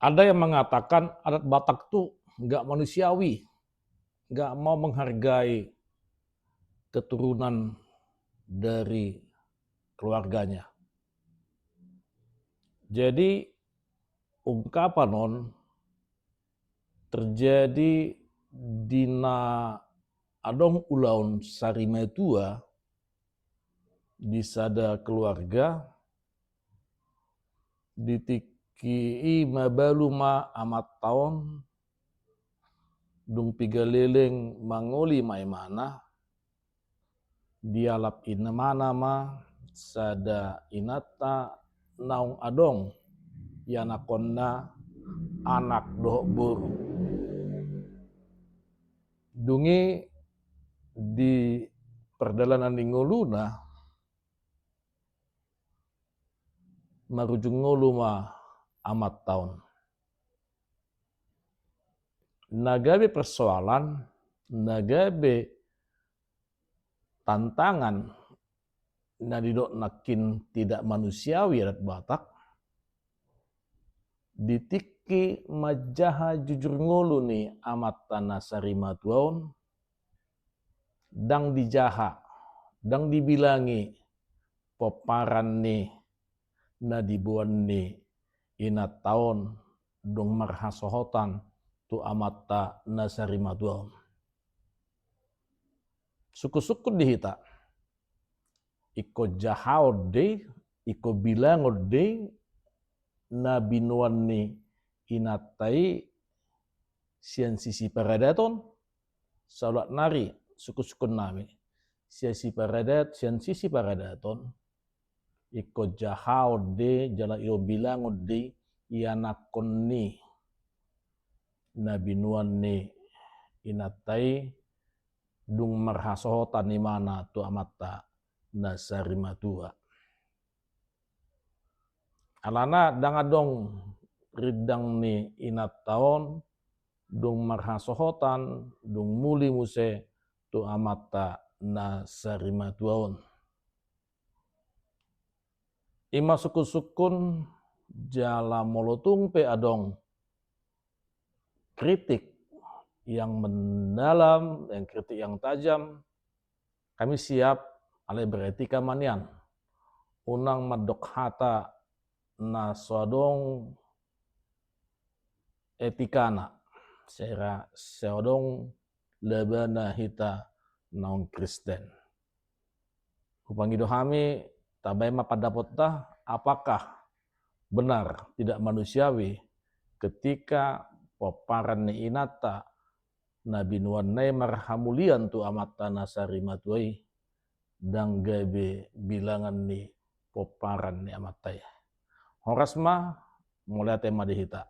Ada yang mengatakan adat Batak tuh nggak manusiawi, nggak mau menghargai keturunan dari keluarganya. Jadi ungkapan non terjadi dina adong ulaun sarimetua di sada keluarga ditiki mabalu ma amat tahun dung pigaleleng mangoli maimana dialap ina mana ma sada inata naung adong yanakonna anak dohok buru dungi di perdalanan di ngoluna marujung ngolu ma amat tahun. Nagabe persoalan, nagabe tantangan na didok nakin tidak manusiawi adat Batak, ditiki majaha jujur ngolu ni amat tanah sarima tuaun, dang dijaha, dang dibilangi poparan ni na dibuan ni inat tahun dong marhasohotan tu amata na sarima tuaun. Suku-suku dihita, iko jahau de, iko bilango de, na binuan ni inatai sian sisi paradaton, salat nari suku-suku nami, sian sisi paradaton, iko jahau de, jala iyo bilango de, ianakon ni, na binuan ni inatai, dung marhasohotan ni mana tu amata na sarimatua. Alana dangadong ridang ni inat taon dung marhasohotan dung muli muse tu amata na sarimatuaon. Ima sukun-sukun jala molotung pe adong kritik yang mendalam dan kritik yang tajam, kami siap ale beretika manian. Unang madok hata na sodong etikana, sera sodong lebana hita naung Kristen. Kupangido kami tabay mapadapota apakah benar tidak manusiawi ketika poparan ni inata na binuan nai marhamulian tu amata na sarimatuai dang gabe bilangan ni poparan ni amatai. Horas ma mulai tema dihita.